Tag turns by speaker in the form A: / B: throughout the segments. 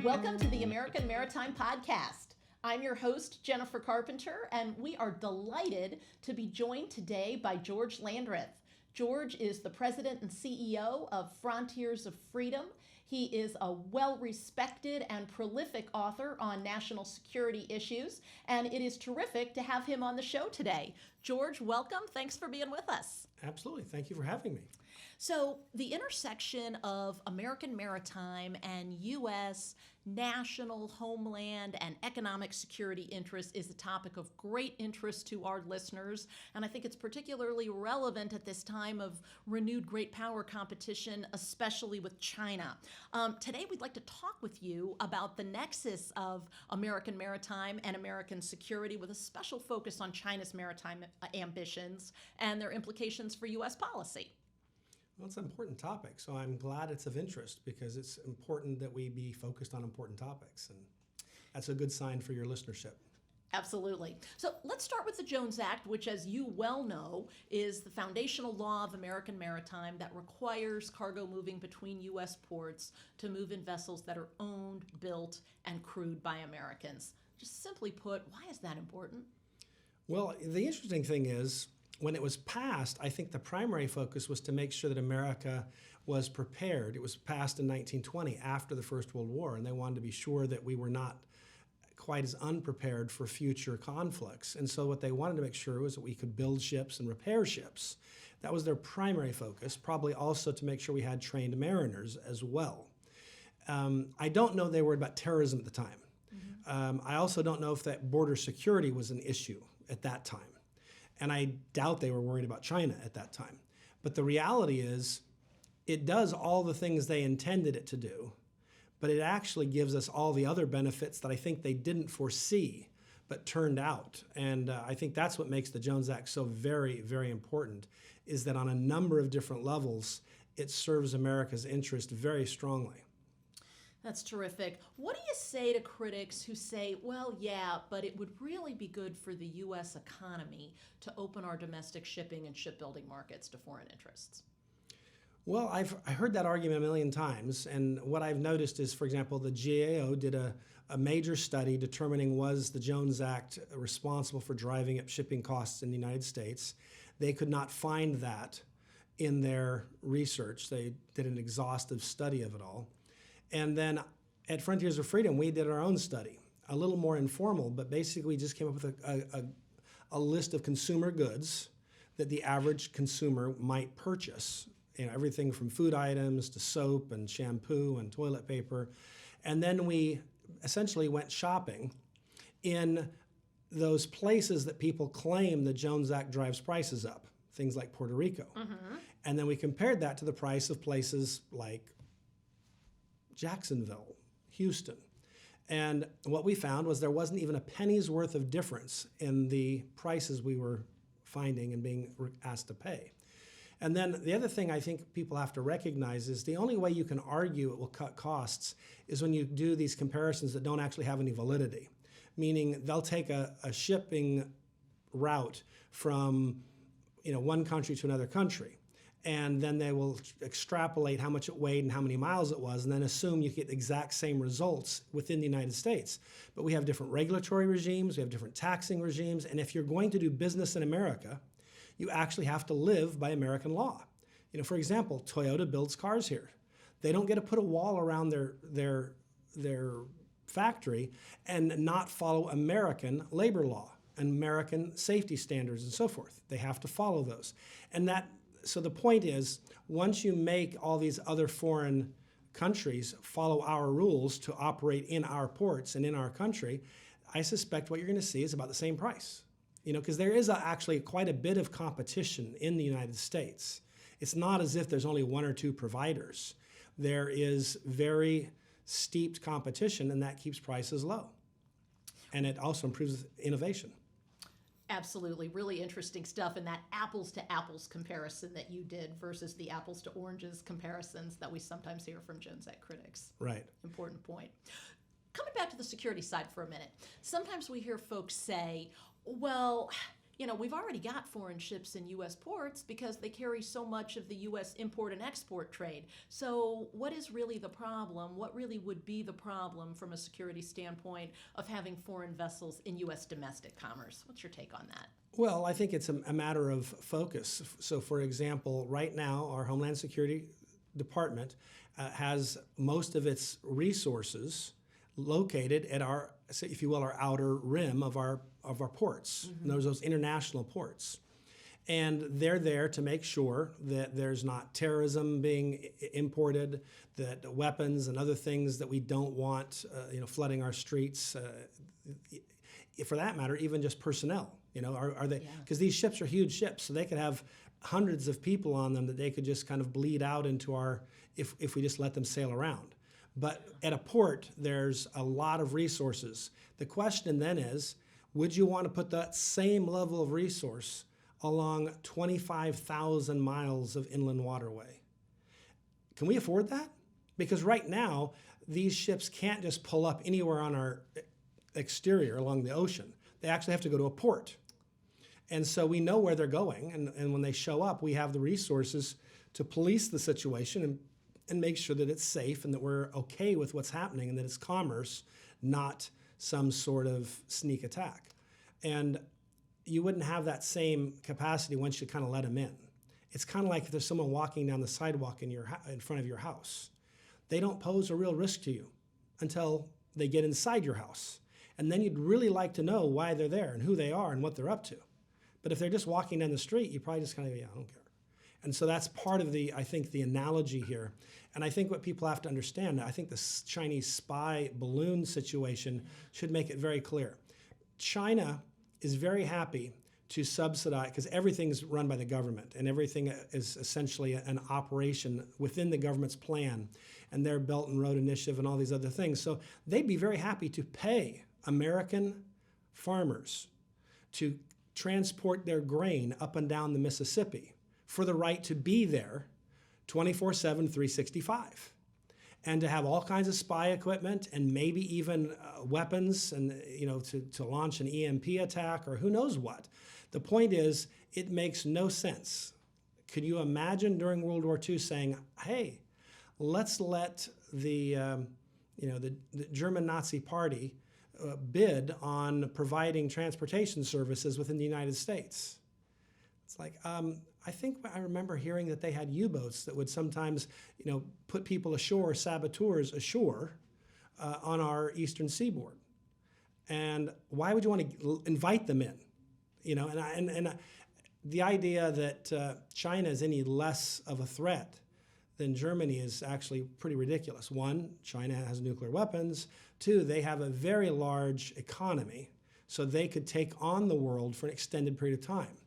A: Welcome to the American Maritime Podcast. I'm your host, Jennifer Carpenter, and we are delighted to be joined today by George Landrith. George is the president and CEO of Frontiers of Freedom. He is a well-respected and prolific author on national security issues, and it is terrific to have him on the show today. George, welcome. Thanks for being with us.
B: Absolutely. Thank you for having me.
A: So, the intersection of American maritime and U.S. national, homeland, and economic security interests is a topic of great interest to our listeners, and I think it's particularly relevant at this time of renewed great power competition, especially with China. Today, we'd like to talk with you about the nexus of American maritime and American security, with a special focus on China's maritime ambitions and their implications for U.S. policy.
B: Well, it's an important topic, so I'm glad it's of interest because it's important that we be focused on important topics, and that's a good sign for your listenership.
A: Absolutely. So let's start with the Jones Act, which, as you well know, is the foundational law of American maritime that requires cargo moving between U.S. ports to move in vessels that are owned, built, and crewed by Americans. Just simply put, why is that important?
B: Well, the interesting thing is, when it was passed, I think the primary focus was to make sure that America was prepared. It was passed in 1920 after the First World War, and they wanted to be sure that we were not quite as unprepared for future conflicts. And so what they wanted to make sure was that we could build ships and repair ships. That was their primary focus, probably also to make sure we had trained mariners as well. I don't know they were worried about terrorism at the time. I also don't know if that border security was an issue at that time. And I doubt they were worried about China at that time. But the reality is, it does all the things they intended it to do, but it actually gives us all the other benefits that I think they didn't foresee, but turned out. And I think that's what makes the Jones Act so very, very important, is that on a number of different levels, it serves America's interest very strongly.
A: That's terrific. What do you say to critics who say, well, yeah, but it would really be good for the U.S. economy to open our domestic shipping and shipbuilding markets to foreign interests?
B: Well, I heard that argument a million times, and what I've noticed is, for example, the GAO did a major study determining was the Jones Act responsible for driving up shipping costs in the United States. They could not find that in their research. They did an exhaustive study of it all. And then at Frontiers of Freedom, we did our own study, a little more informal, but basically we just came up with a list of consumer goods that the average consumer might purchase. You know, everything from food items to soap and shampoo and toilet paper. And then we essentially went shopping in those places that people claim the Jones Act drives prices up, things like Puerto Rico. And then we compared that to the price of places like Jacksonville, Houston. And what we found was there wasn't even a penny's worth of difference in the prices we were finding and being asked to pay. And then the other thing I think people have to recognize is the only way you can argue it will cut costs is when you do these comparisons that don't actually have any validity. Meaning they'll take a shipping route from one country to another country, and then they will extrapolate how much it weighed and how many miles it was, and then assume you get the exact same results within the United States. But we have different regulatory regimes, we have different taxing regimes, and if you're going to do business in America, you actually have to live by American law. For example, Toyota builds cars here. They don't get to put a wall around their factory and not follow American labor law and American safety standards and so forth. They have to follow those. So the point is, once you make all these other foreign countries follow our rules to operate in our ports and in our country, I suspect what you're going to see is about the same price. Because there is actually quite a bit of competition in the United States. It's not as if there's only one or two providers. There is very steep competition, and that keeps prices low. And it also improves innovation.
A: Absolutely. Really interesting stuff. And that apples to apples comparison that you did versus the apples to oranges comparisons that we sometimes hear from Jones Act critics.
B: Right.
A: Important point. Coming back to the security side for a minute, sometimes we hear folks say, well, we've already got foreign ships in U.S. ports because they carry so much of the U.S. import and export trade. So what is really the problem? What really would be the problem from a security standpoint of having foreign vessels in U.S. domestic commerce? What's your take on that?
B: Well, I think it's a matter of focus. So, for example, right now, our Homeland Security Department has most of its resources located at our, if you will, our outer rim of our ports, those international ports. And they're there to make sure that there's not terrorism being imported, that weapons and other things that we don't want, flooding our streets. For that matter, even just personnel. Are they? Because these ships are huge ships, so they could have hundreds of people on them that they could just kind of bleed out into our, if we just let them sail around. But at a port, there's a lot of resources. The question then is, would you want to put that same level of resource along 25,000 miles of inland waterway? Can we afford that? Because right now, these ships can't just pull up anywhere on our exterior along the ocean. They actually have to go to a port. And so we know where they're going, and when they show up, we have the resources to police the situation and make sure that it's safe and that we're okay with what's happening and that it's commerce, not some sort of sneak attack. And you wouldn't have that same capacity once you kind of let them in. It's kind of like if there's someone walking down the sidewalk in front of your house. They don't pose a real risk to you until they get inside your house. And then you'd really like to know why they're there and who they are and what they're up to. But if they're just walking down the street, you probably just kind of go, yeah, I don't care. And so that's part of the analogy here. And I think what people have to understand, I think the Chinese spy balloon situation should make it very clear. China is very happy to subsidize, because everything's run by the government and everything is essentially an operation within the government's plan and their Belt and Road Initiative and all these other things. So they'd be very happy to pay American farmers to transport their grain up and down the Mississippi for the right to be there 24/7, 365, and to have all kinds of spy equipment and maybe even weapons and to launch an EMP attack or who knows what. The point is, it makes no sense. Could you imagine during World War II saying, "Hey, let's let the German Nazi Party bid on providing transportation services within the United States"? It's like, I think I remember hearing that they had U-boats that would sometimes, put people ashore, saboteurs ashore on our eastern seaboard. And why would you want to invite them in? The idea that China is any less of a threat than Germany is actually pretty ridiculous. One, China has nuclear weapons. Two, they have a very large economy, so they could take on the world for an extended period of time.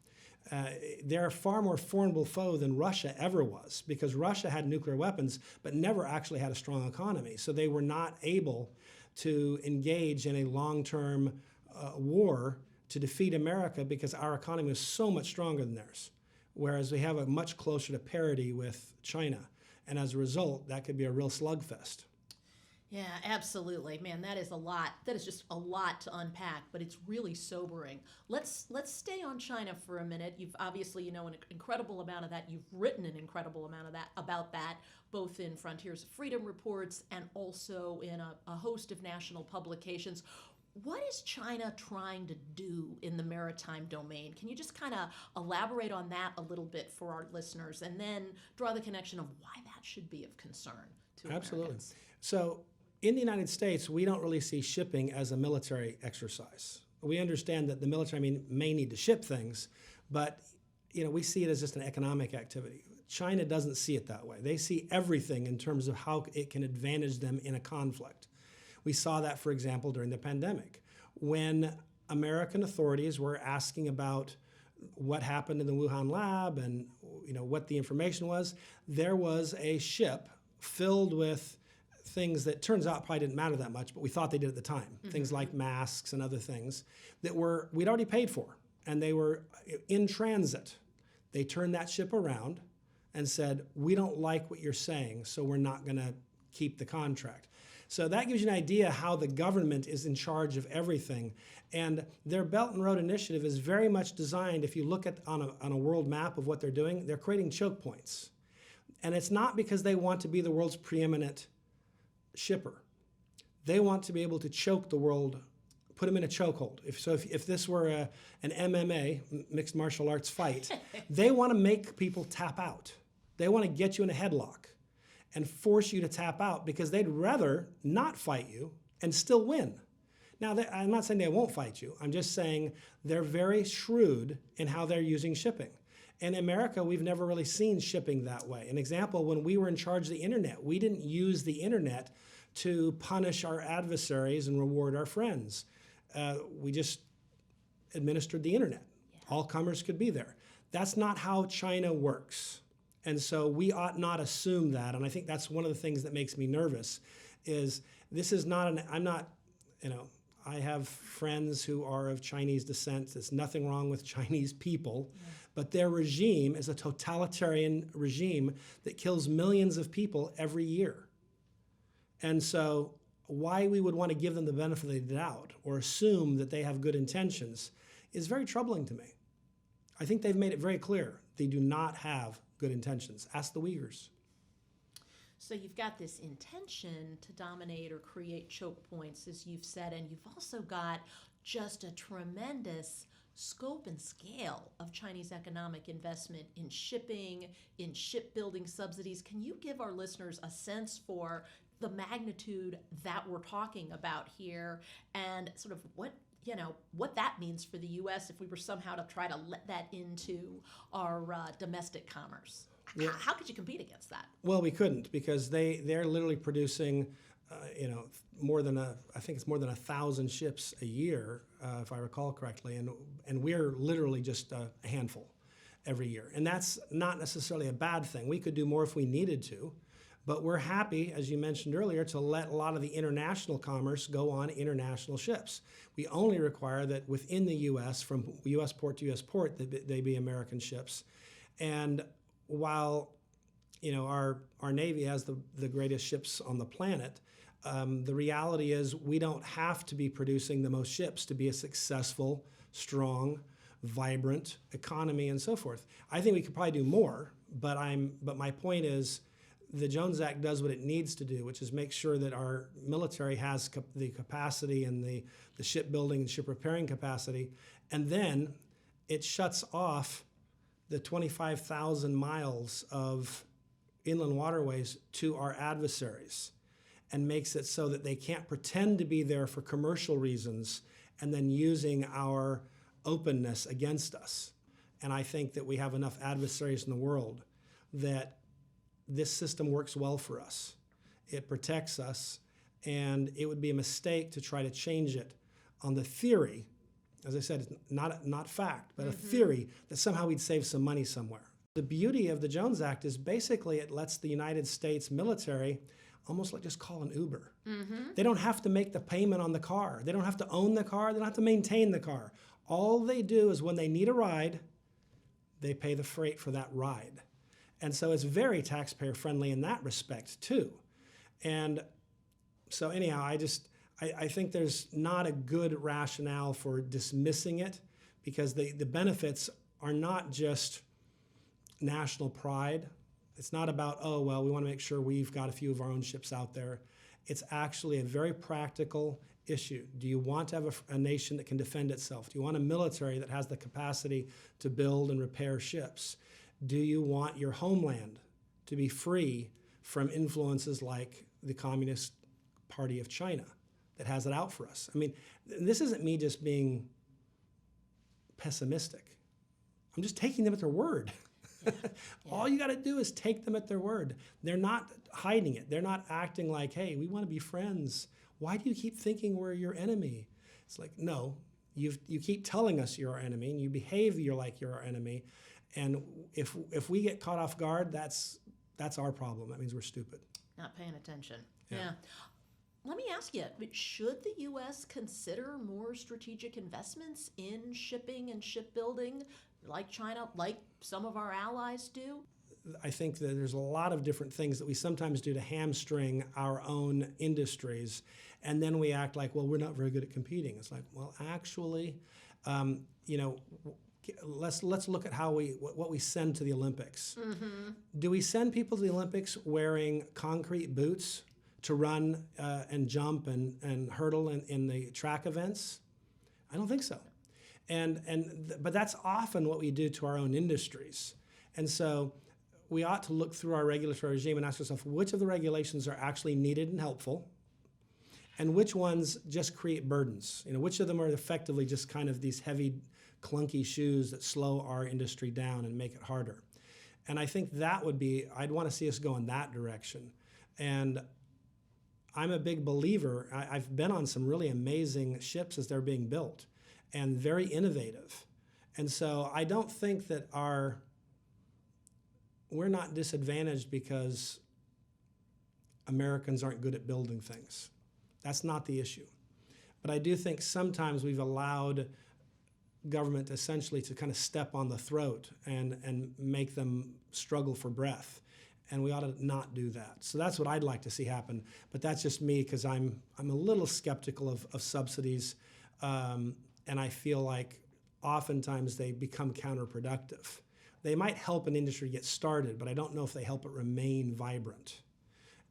B: They're a far more formidable foe than Russia ever was, because Russia had nuclear weapons but never actually had a strong economy. So they were not able to engage in a long-term war to defeat America because our economy was so much stronger than theirs, whereas we have a much closer to parity with China. And as a result, that could be a real slugfest.
A: Yeah, absolutely. Man, that is a lot. That is just a lot to unpack, but it's really sobering. Let's stay on China for a minute. You've obviously, an incredible amount of that. You've written an incredible amount of that about that, both in Frontiers of Freedom reports and also in a host of national publications. What is China trying to do in the maritime domain? Can you just kind of elaborate on that a little bit for our listeners and then draw the connection of why that should be of concern to
B: Absolutely.
A: Americans?
B: So in the United States, we don't really see shipping as a military exercise. We understand that the military may need to ship things, but we see it as just an economic activity. China doesn't see it that way. They see everything in terms of how it can advantage them in a conflict. We saw that, for example, during the pandemic, when American authorities were asking about what happened in the Wuhan lab and what the information was. There was a ship filled with things that turns out probably didn't matter that much, but we thought they did at the time. Mm-hmm. Things like masks and other things that we'd already paid for, and they were in transit. They turned that ship around and said, "We don't like what you're saying, so we're not going to keep the contract." So that gives you an idea how the government is in charge of everything. And their Belt and Road Initiative is very much designed, if you look at on a world map of what they're doing, they're creating choke points. And it's not because they want to be the world's preeminent shipper. They want to be able to choke the world, put them in a chokehold. If this were an MMA, mixed martial arts fight, they want to make people tap out. They want to get you in a headlock and force you to tap out because they'd rather not fight you and still win. Now, I'm not saying they won't fight you. I'm just saying they're very shrewd in how they're using shipping. In America, we've never really seen shipping that way. An example, when we were in charge of the internet, we didn't use the internet to punish our adversaries and reward our friends. We just administered the internet. Yeah. All comers could be there. That's not how China works. And so we ought not assume that. And I think that's one of the things that makes me nervous is this is not I have friends who are of Chinese descent. There's nothing wrong with Chinese people, but their regime is a totalitarian regime that kills millions of people every year. And so why we would want to give them the benefit of the doubt or assume that they have good intentions is very troubling to me. I think they've made it very clear they do not have good intentions. Ask the Uyghurs.
A: So you've got this intention to dominate or create choke points, as you've said, and you've also got just a tremendous scope and scale of Chinese economic investment in shipping, in shipbuilding subsidies. Can you give our listeners a sense for the magnitude that we're talking about here and sort of what that means for the U.S. if we were somehow to try to let that into our domestic commerce? Yeah. How could you compete against that?
B: Well, we couldn't because they're literally producing, more than 1,000 ships a year, if I recall correctly, and we're literally just a handful every year, and that's not necessarily a bad thing. We could do more if we needed to, but we're happy, as you mentioned earlier, to let a lot of the international commerce go on international ships. We only require that within the U.S., from U.S. port to U.S. port, that they be American ships, and while our Navy has the greatest ships on the planet, the reality is we don't have to be producing the most ships to be a successful, strong, vibrant economy and so forth. I think we could probably do more, but my point is the Jones Act does what it needs to do, which is make sure that our military has the capacity and the shipbuilding and ship repairing capacity, and then it shuts off the 25,000 miles of inland waterways to our adversaries and makes it so that they can't pretend to be there for commercial reasons and then using our openness against us. And I think that we have enough adversaries in the world that this system works well for us. It protects us, and it would be a mistake to try to change it on the theory, as I said, it's not fact, but a theory that somehow we'd save some money somewhere. The beauty of the Jones Act is basically it lets the United States military almost like just call an Uber. They don't have to make the payment on the car. They don't have to own the car. They don't have to maintain the car. All they do is when they need a ride, they pay the freight for that ride. And so it's very taxpayer friendly in that respect too. And so anyhow, I think there's not a good rationale for dismissing it because the benefits are not just national pride. It's not about, oh, well, we want to make sure we've got a few of our own ships out there. It's actually a very practical issue. Do you want to have a nation that can defend itself? Do you want a military that has the capacity to build and repair ships? Do you want your homeland to be free from influences like the Communist Party of China that has it out for us? I mean, this isn't me just being pessimistic. I'm just taking them at their word. Yeah. All you got to do is take them at their word. They're not hiding it. They're not acting like, hey, we want to be friends. Why do you keep thinking we're your enemy? It's like, no, you keep telling us you're our enemy, and you behave like you're our enemy. And if we get caught off guard, that's our problem. That means we're stupid.
A: Not paying attention. Yeah. Let me ask you, should the U.S. consider more strategic investments in shipping and shipbuilding like China, like some of our allies do?
B: I think that there's a lot of different things that we sometimes do to hamstring our own industries, and then we act like, well, we're not very good at competing. It's like, well, actually, let's look at what we send to the Olympics. Mm-hmm. Do we send people to the Olympics wearing concrete boots to run and jump and hurdle in the track events? I don't think so. But that's often what we do to our own industries. And so we ought to look through our regulatory regime and ask ourselves, which of the regulations are actually needed and helpful, and which ones just create burdens? Which of them are effectively just kind of these heavy, clunky shoes that slow our industry down and make it harder? And I think I'd want to see us go in that direction. And I'm a big believer. I've been on some really amazing ships as they're being built, and very innovative. And so I don't think that we're not disadvantaged because Americans aren't good at building things. That's not the issue. But I do think sometimes we've allowed government essentially to kind of step on the throat and make them struggle for breath. And we ought to not do that. So that's what I'd like to see happen. But that's just me, because I'm a little skeptical of subsidies, and I feel like oftentimes they become counterproductive. They might help an industry get started, but I don't know if they help it remain vibrant.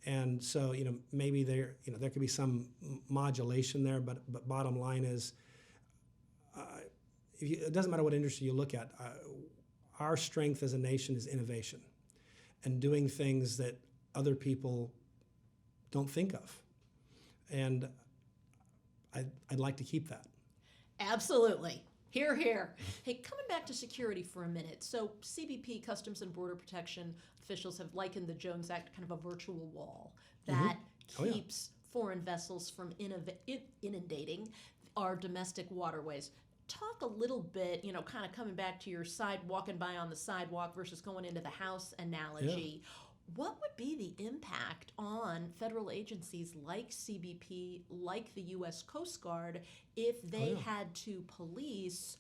B: And so, maybe there could be some modulation there, but bottom line is, it doesn't matter what industry you look at. Our strength as a nation is innovation and doing things that other people don't think of. And I'd like to keep that.
A: Absolutely. Hear, hear. Hey, coming back to security for a minute. So CBP, Customs and Border Protection officials have likened the Jones Act kind of a virtual wall that keeps foreign vessels from inundating our domestic waterways. Talk a little bit, kind of coming back to your walking by on the sidewalk versus going into the house analogy. Yeah. What would be the impact on federal agencies like CBP, like the U.S. Coast Guard, if they had to police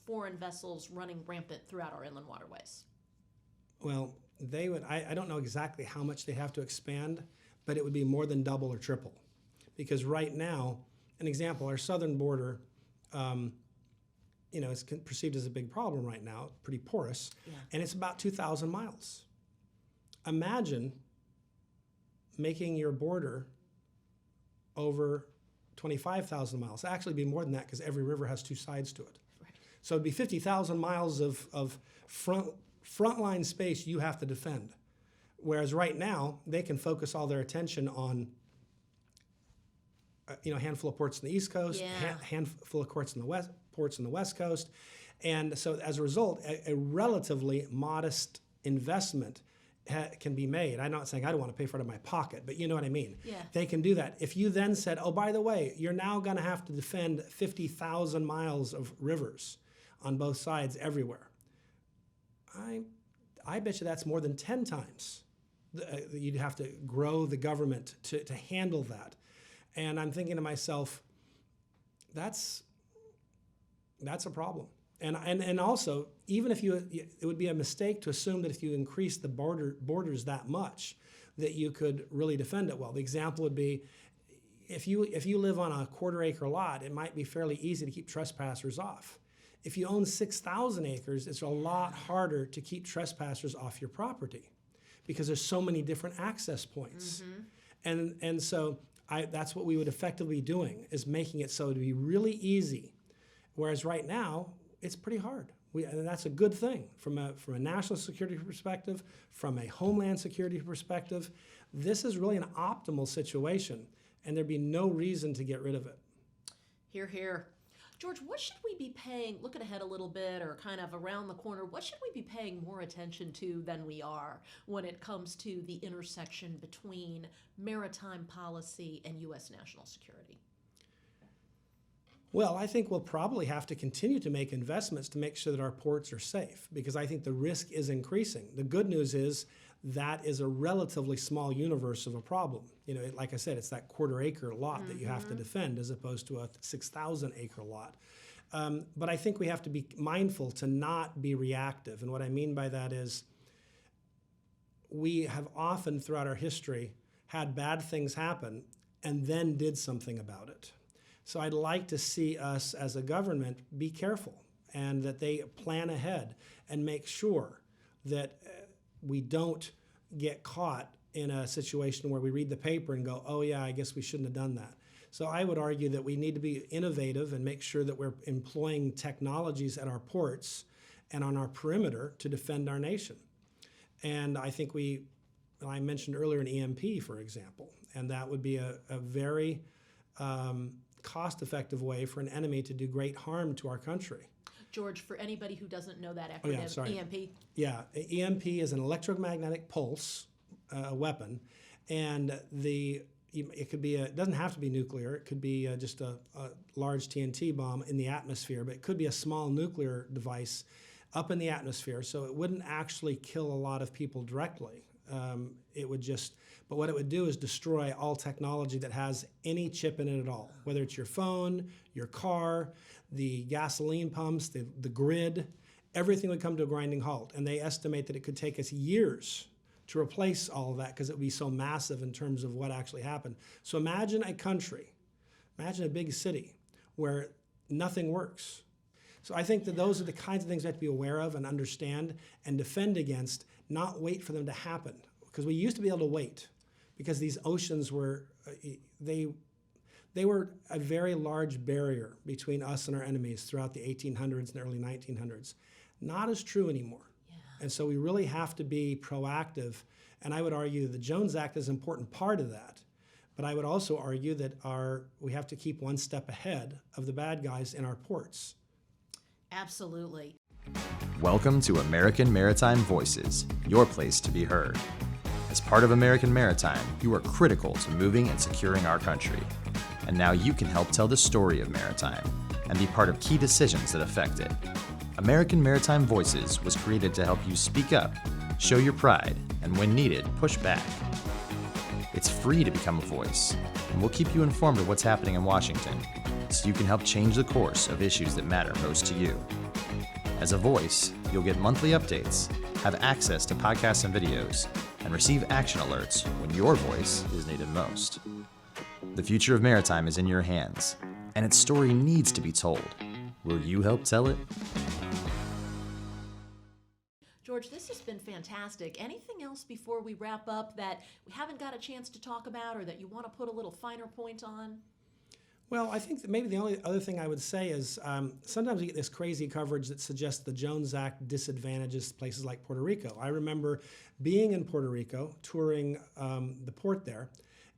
A: foreign vessels running rampant throughout our inland waterways?
B: Well, they would. I don't know exactly how much they have to expand, but it would be more than double or triple. Because right now, an example, our southern border, is perceived as a big problem right now, pretty porous, and it's about 2,000 miles. Imagine making your border over 25,000 miles. It'd actually be more than that, because every river has two sides to it. Right. So it'd be 50,000 miles of frontline space you have to defend. Whereas right now, they can focus all their attention on a handful of ports on the East Coast, handful of ports on the West Coast. And so as a result, a relatively modest investment can be made. I'm not saying I don't want to pay for it in my pocket, but you know what I mean. Yeah. They can do that. If you then said, oh, by the way, you're now going to have to defend 50,000 miles of rivers on both sides everywhere, I bet you that's more than 10 times. You'd have to grow the government to handle that. And I'm thinking to myself, that's a problem. And also, even if it would be a mistake to assume that if you increase the borders that much, that you could really defend it well. The example would be, if you live on a quarter-acre lot, it might be fairly easy to keep trespassers off. If you own 6,000 acres, it's a lot harder to keep trespassers off your property, because there's so many different access points. Mm-hmm. And so that's what we would effectively be doing, is making it so to be really easy. Whereas right now, it's pretty hard. And that's a good thing from a national security perspective, from a homeland security perspective. This is really an optimal situation, and there'd be no reason to get rid of it.
A: Hear, hear. George, what should we be paying, looking ahead a little bit or kind of around the corner, what should we be paying more attention to than we are when it comes to the intersection between maritime policy and U.S. national security?
B: Well, I think we'll probably have to continue to make investments to make sure that our ports are safe, because I think the risk is increasing. The good news is that is a relatively small universe of a problem. Like I said, it's that quarter-acre lot that you have to defend, as opposed to a 6,000-acre lot. But I think we have to be mindful to not be reactive. And what I mean by that is, we have often throughout our history had bad things happen and then did something about it. So I'd like to see us as a government be careful and that they plan ahead and make sure that we don't get caught in a situation where we read the paper and go, oh yeah, I guess we shouldn't have done that. So I would argue that we need to be innovative and make sure that we're employing technologies at our ports and on our perimeter to defend our nation. And I think I mentioned earlier an EMP, for example, and that would be a very cost-effective way for an enemy to do great harm to our country.
A: George, for anybody who doesn't know that acronym, EMP.
B: Yeah, EMP is an electromagnetic pulse weapon, and it doesn't have to be nuclear. It could be just a large TNT bomb in the atmosphere, but it could be a small nuclear device up in the atmosphere, so it wouldn't actually kill a lot of people directly. But what it would do is destroy all technology that has any chip in it at all, whether it's your phone, your car, the gasoline pumps, the grid, everything would come to a grinding halt. And they estimate that it could take us years to replace all of that because it would be so massive in terms of what actually happened. So imagine a big city where nothing works. So I think that those are the kinds of things we have to be aware of and understand and defend against, not wait for them to happen. Because we used to be able to wait because these oceans were, they were a very large barrier between us and our enemies throughout the 1800s and early 1900s. Not as true anymore. Yeah. And so we really have to be proactive. And I would argue the Jones Act is an important part of that. But I would also argue that we have to keep one step ahead of the bad guys in our ports.
A: Absolutely.
C: Welcome to American Maritime Voices, your place to be heard. As part of American Maritime, you are critical to moving and securing our country. And now you can help tell the story of maritime and be part of key decisions that affect it. American Maritime Voices was created to help you speak up, show your pride, and when needed, push back. It's free to become a voice, and we'll keep you informed of what's happening in Washington, so you can help change the course of issues that matter most to you. As a voice, you'll get monthly updates, have access to podcasts and videos, and receive action alerts when your voice is needed most. The future of maritime is in your hands, and its story needs to be told. Will you help tell it?
A: George, this has been fantastic. Anything else before we wrap up that we haven't got a chance to talk about or that you want to put a little finer point on?
B: Well, I think that maybe the only other thing I would say is sometimes we get this crazy coverage that suggests the Jones Act disadvantages places like Puerto Rico. I remember being in Puerto Rico, touring the port there,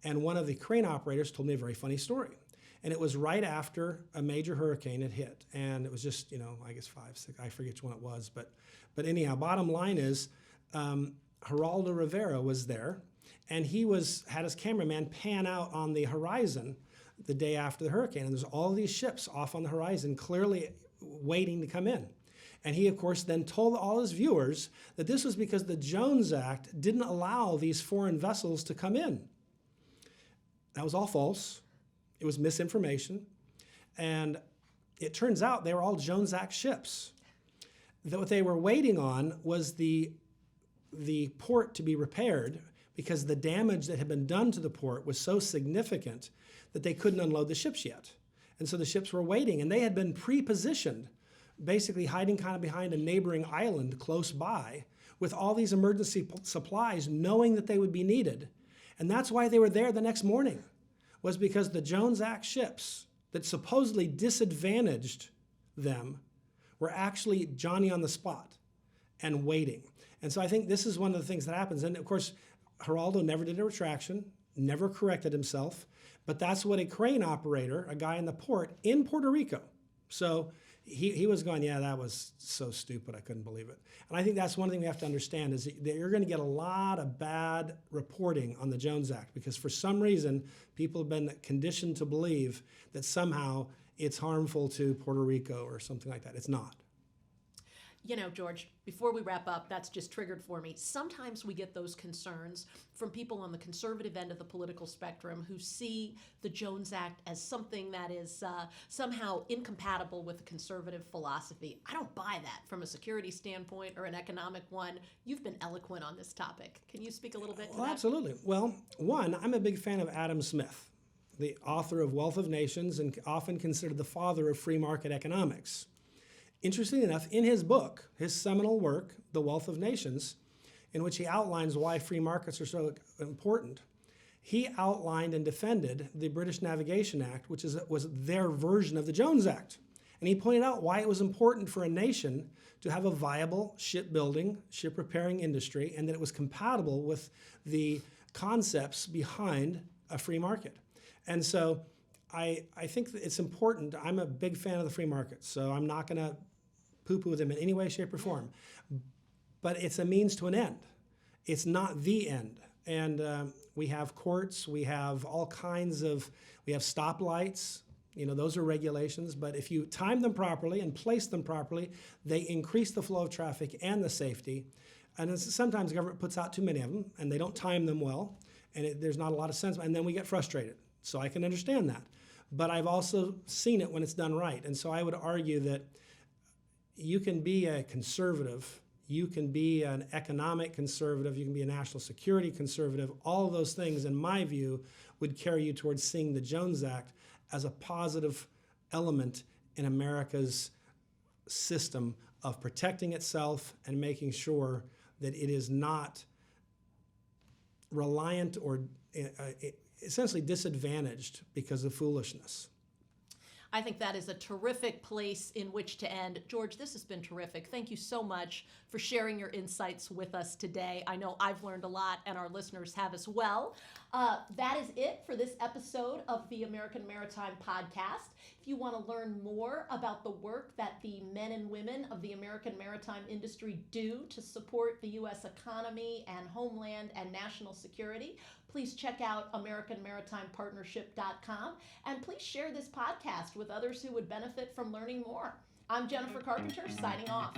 B: and one of the crane operators told me a very funny story. And it was right after a major hurricane had hit. And it was just, I guess 5, 6, I forget which one it was. But anyhow, bottom line is Geraldo Rivera was there, and he had his cameraman pan out on the horizon the day after the hurricane. And there's all these ships off on the horizon clearly waiting to come in. And he, of course, then told all his viewers that this was because the Jones Act didn't allow these foreign vessels to come in. That was all false. It was misinformation. And it turns out they were all Jones Act ships. That what they were waiting on was the port to be repaired because the damage that had been done to the port was so significant that they couldn't unload the ships yet. And so the ships were waiting, and they had been pre-positioned, basically hiding kind of behind a neighboring island close by with all these emergency supplies, knowing that they would be needed. And that's why they were there the next morning, was because the Jones Act ships that supposedly disadvantaged them were actually Johnny on the spot and waiting. And so I think this is one of the things that happens. And of course, Geraldo never did a retraction, never corrected himself, but that's what a crane operator, a guy in the port in Puerto Rico. So he was going, yeah, that was so stupid, I couldn't believe it. And I think that's one thing we have to understand is that you're going to get a lot of bad reporting on the Jones Act because for some reason, people have been conditioned to believe that somehow it's harmful to Puerto Rico or something like that. It's not.
A: You know, George, before we wrap up, that's just triggered for me. Sometimes we get those concerns from people on the conservative end of the political spectrum who see the Jones Act as something that is somehow incompatible with the conservative philosophy. I don't buy that from a security standpoint or an economic one. You've been eloquent on this topic. Can you speak a little bit to that?
B: Absolutely. Well, one, I'm a big fan of Adam Smith, the author of Wealth of Nations and often considered the father of free market economics. Interestingly enough, in his book, his seminal work, The Wealth of Nations, in which he outlines why free markets are so important, he outlined and defended the British Navigation Act, which was their version of the Jones Act. And he pointed out why it was important for a nation to have a viable shipbuilding, ship repairing industry, and that it was compatible with the concepts behind a free market. And so I think that it's important. I'm a big fan of the free market, so I'm not going to poo-poo them in any way, shape, or form. But it's a means to an end. It's not the end. And we have courts, we have all kinds of, we have stoplights, those are regulations, but if you time them properly and place them properly, they increase the flow of traffic and the safety. And sometimes the government puts out too many of them, and they don't time them well, and there's not a lot of sense, and then we get frustrated. So I can understand that. But I've also seen it when it's done right. And so I would argue that you can be a conservative, you can be an economic conservative, you can be a national security conservative. All of those things, in my view, would carry you towards seeing the Jones Act as a positive element in America's system of protecting itself and making sure that it is not reliant or essentially disadvantaged because of foolishness.
A: I think that is a terrific place in which to end. George, this has been terrific. Thank you so much for sharing your insights with us today. I know I've learned a lot, and our listeners have as well. That is it for this episode of the American Maritime Podcast. If you want to learn more about the work that the men and women of the American maritime industry do to support the U.S. economy and homeland and national security, please check out AmericanMaritimePartnership.com, and please share this podcast with others who would benefit from learning more. I'm Jennifer Carpenter, signing off.